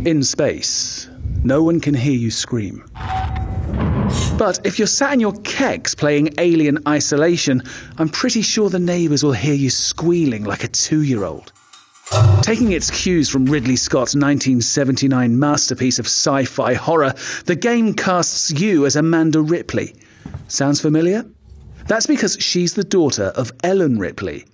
In space, no one can hear you scream. But if you're sat in your keks playing Alien Isolation, I'm pretty sure the neighbours will hear you squealing like a 2-year-old. Taking its cues from Ridley Scott's 1979 masterpiece of sci-fi horror, the game casts you as Amanda Ripley. Sounds familiar? That's because she's the daughter of Ellen Ripley.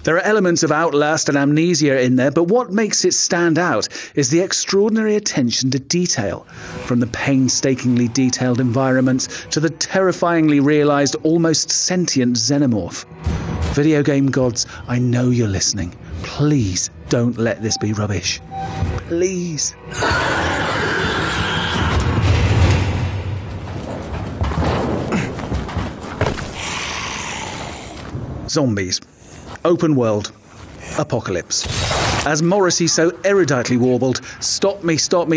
There are elements of Outlast and Amnesia in there, but what makes it stand out is the extraordinary attention to detail, from the painstakingly detailed environments to the terrifyingly realised, almost sentient xenomorph. Video game gods, I know you're listening. Please don't let this be rubbish. Please. Zombies. Open world. Apocalypse. As Morrissey so eruditely warbled, "Stop me,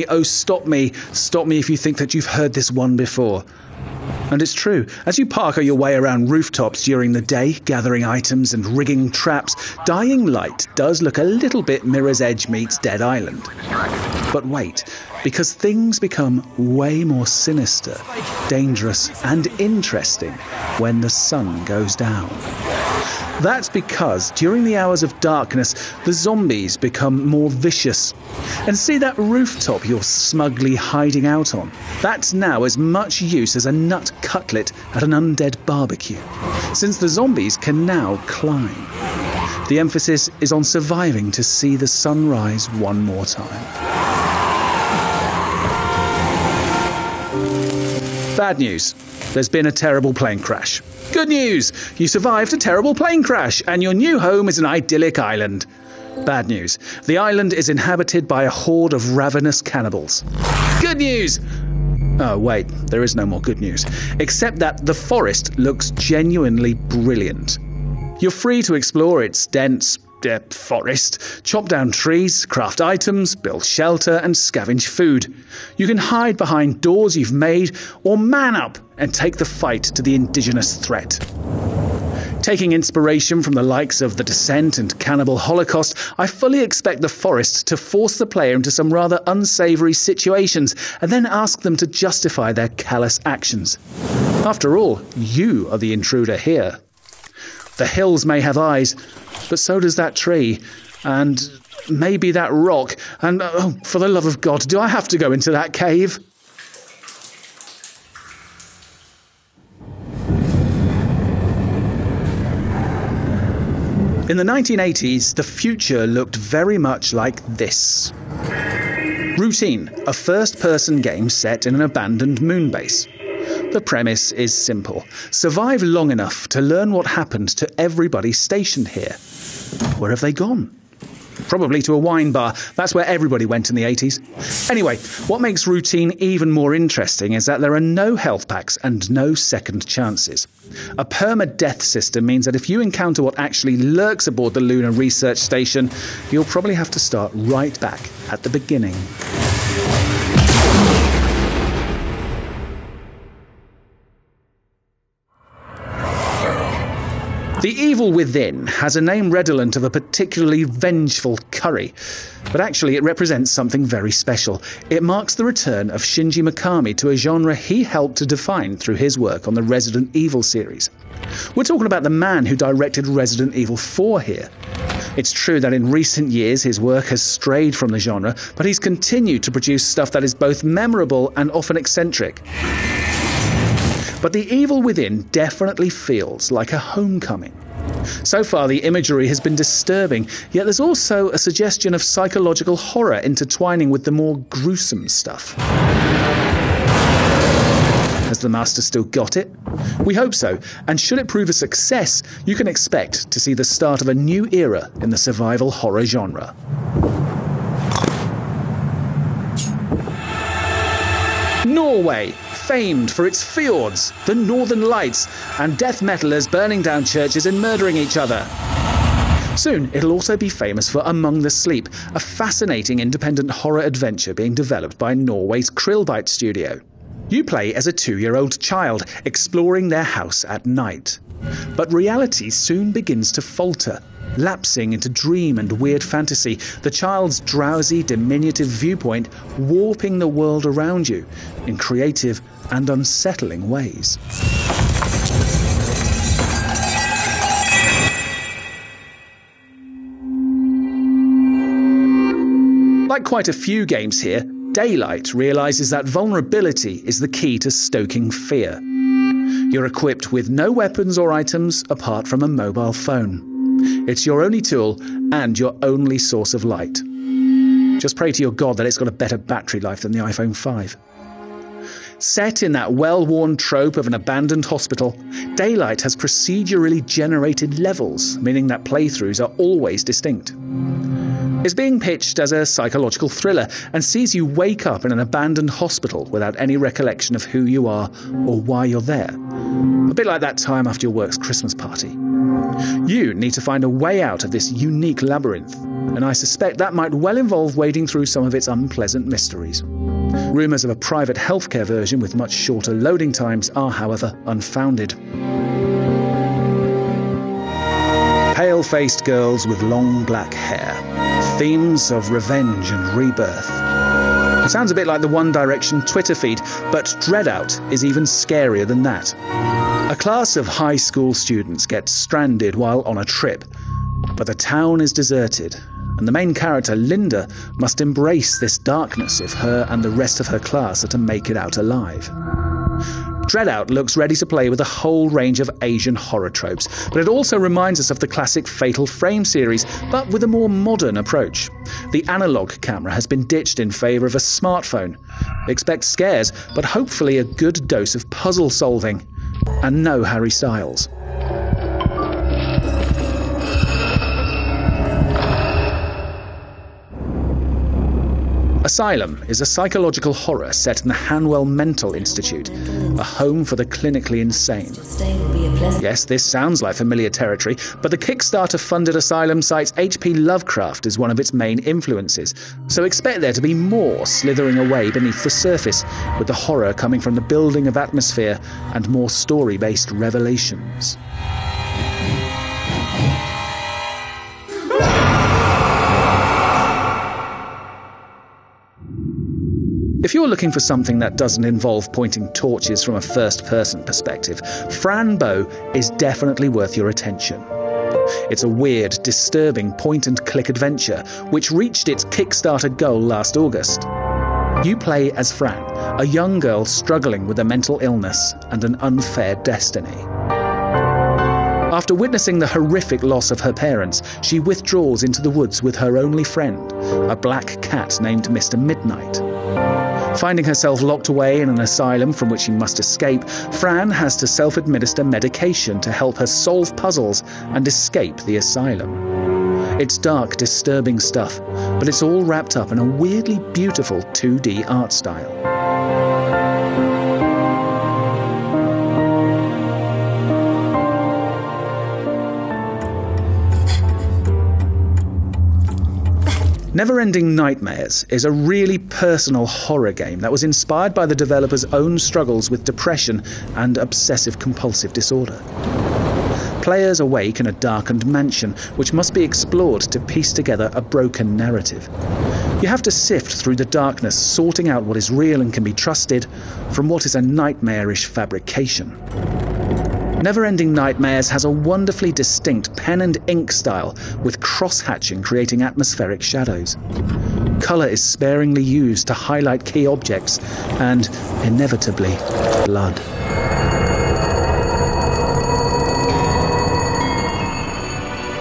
oh stop me if you think that you've heard this one before." And it's true. As you parker your way around rooftops during the day, gathering items and rigging traps, Dying Light does look a little bit Mirror's Edge meets Dead Island. But wait, because things become way more sinister, dangerous and interesting when the sun goes down. That's because during the hours of darkness, the zombies become more vicious. And see that rooftop you're smugly hiding out on? That's now as much use as a nut cutlet at an undead barbecue, since the zombies can now climb. The emphasis is on surviving to see the sun rise one more time. Bad news. There's been a terrible plane crash. Good news! You survived a terrible plane crash, and your new home is an idyllic island. Bad news. The island is inhabited by a horde of ravenous cannibals. Good news! Oh, wait, there is no more good news. Except that the forest looks genuinely brilliant. You're free to explore its dense forest, chop down trees, craft items, build shelter, and scavenge food. You can hide behind doors you've made, or man up and take the fight to the indigenous threat. Taking inspiration from the likes of The Descent and Cannibal Holocaust, I fully expect the forest to force the player into some rather unsavoury situations and then ask them to justify their callous actions. After all, you are the intruder here. The hills may have eyes, but so does that tree, and maybe that rock, and oh, for the love of God, do I have to go into that cave? In the 1980s, the future looked very much like this. Routine, a first-person game set in an abandoned moon base. The premise is simple. Survive long enough to learn what happened to everybody stationed here. Where have they gone? Probably to a wine bar. That's where everybody went in the 80s. Anyway, what makes Routine even more interesting is that there are no health packs and no second chances. A perma-death system means that if you encounter what actually lurks aboard the Lunar Research Station, you'll probably have to start right back at the beginning. The evil within has a name redolent of a particularly vengeful curry, but actually it represents something very special. It marks the return of Shinji Mikami to a genre he helped to define through his work on the Resident Evil series. We're talking about the man who directed Resident Evil 4 here. It's true that in recent years his work has strayed from the genre, but he's continued to produce stuff that is both memorable and often eccentric. But the evil within definitely feels like a homecoming. So far, the imagery has been disturbing, yet there's also a suggestion of psychological horror intertwining with the more gruesome stuff. Has the master still got it? We hope so, and should it prove a success, you can expect to see the start of a new era in the survival horror genre. Norway, famed for its fjords, the northern lights, and death metalers burning down churches and murdering each other. Soon, it'll also be famous for Among the Sleep, a fascinating independent horror adventure being developed by Norway's Krillbite studio. You play as a 2-year-old child, exploring their house at night. But reality soon begins to falter. lapsing into dream and weird fantasy, the child's drowsy, diminutive viewpoint warping the world around you in creative and unsettling ways. Like quite a few games here, Daylight realises that vulnerability is the key to stoking fear. You're equipped with no weapons or items apart from a mobile phone. It's your only tool and your only source of light. Just pray to your God that it's got a better battery life than the iPhone 5. Set in that well-worn trope of an abandoned hospital, Daylight has procedurally generated levels, meaning that playthroughs are always distinct. It's being pitched as a psychological thriller and sees you wake up in an abandoned hospital without any recollection of who you are or why you're there. A bit like that time after your work's Christmas party. You need to find a way out of this unique labyrinth, and I suspect that might well involve wading through some of its unpleasant mysteries. Rumours of a private healthcare version with much shorter loading times are, however, unfounded. Pale-faced girls with long black hair. Themes of revenge and rebirth. It sounds a bit like the One Direction Twitter feed, but Dreadout is even scarier than that. A class of high school students gets stranded while on a trip, but the town is deserted, and the main character, Linda, must embrace this darkness if her and the rest of her class are to make it out alive. Dreadout looks ready to play with a whole range of Asian horror tropes, but it also reminds us of the classic Fatal Frame series, but with a more modern approach. The analog camera has been ditched in favour of a smartphone. Expect scares, but hopefully a good dose of puzzle solving. And no Harry Styles. Asylum is a psychological horror set in the Hanwell Mental Institute, a home for the clinically insane. Yes, this sounds like familiar territory, but the Kickstarter-funded Asylum site's H.P. Lovecraft is one of its main influences, so expect there to be more slithering away beneath the surface, with the horror coming from the building of atmosphere and more story-based revelations. If you're looking for something that doesn't involve pointing torches from a first-person perspective, Fran Bow is definitely worth your attention. It's a weird, disturbing point-and-click adventure which reached its Kickstarter goal last August. You play as Fran, a young girl struggling with a mental illness and an unfair destiny. After witnessing the horrific loss of her parents, she withdraws into the woods with her only friend, a black cat named Mr. Midnight. Finding herself locked away in an asylum from which she must escape, Fran has to self-administer medication to help her solve puzzles and escape the asylum. It's dark, disturbing stuff, but it's all wrapped up in a weirdly beautiful 2D art style. Never-Ending Nightmares is a really personal horror game that was inspired by the developer's own struggles with depression and obsessive-compulsive disorder. Players awake in a darkened mansion, which must be explored to piece together a broken narrative. You have to sift through the darkness, sorting out what is real and can be trusted from what is a nightmarish fabrication. Never-Ending Nightmares has a wonderfully distinct pen and ink style, with cross-hatching creating atmospheric shadows. Colour is sparingly used to highlight key objects, and, inevitably, blood.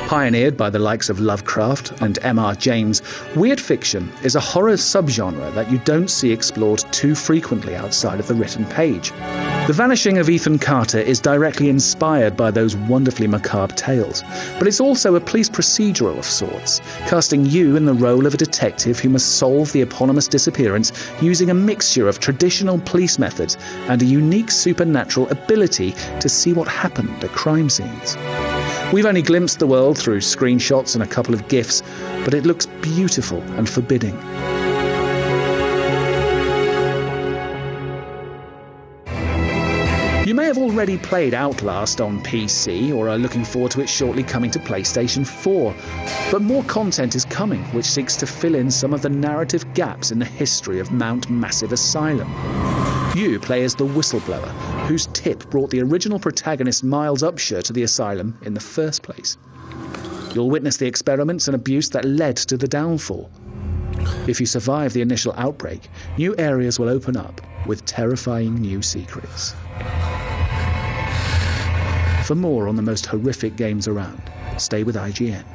Pioneered by the likes of Lovecraft and M.R. James, weird fiction is a horror subgenre that you don't see explored too frequently outside of the written page. The Vanishing of Ethan Carter is directly inspired by those wonderfully macabre tales, but it's also a police procedural of sorts, casting you in the role of a detective who must solve the eponymous disappearance using a mixture of traditional police methods and a unique supernatural ability to see what happened at crime scenes. We've only glimpsed the world through screenshots and a couple of GIFs, but it looks beautiful and forbidding. You may have already played Outlast on PC or are looking forward to it shortly coming to PlayStation 4, but more content is coming which seeks to fill in some of the narrative gaps in the history of Mount Massive Asylum. You play as the Whistleblower, whose tip brought the original protagonist Miles Upshur to the asylum in the first place. You'll witness the experiments and abuse that led to the downfall. If you survive the initial outbreak, new areas will open up with terrifying new secrets. For more on the most horrific games around, stay with IGN.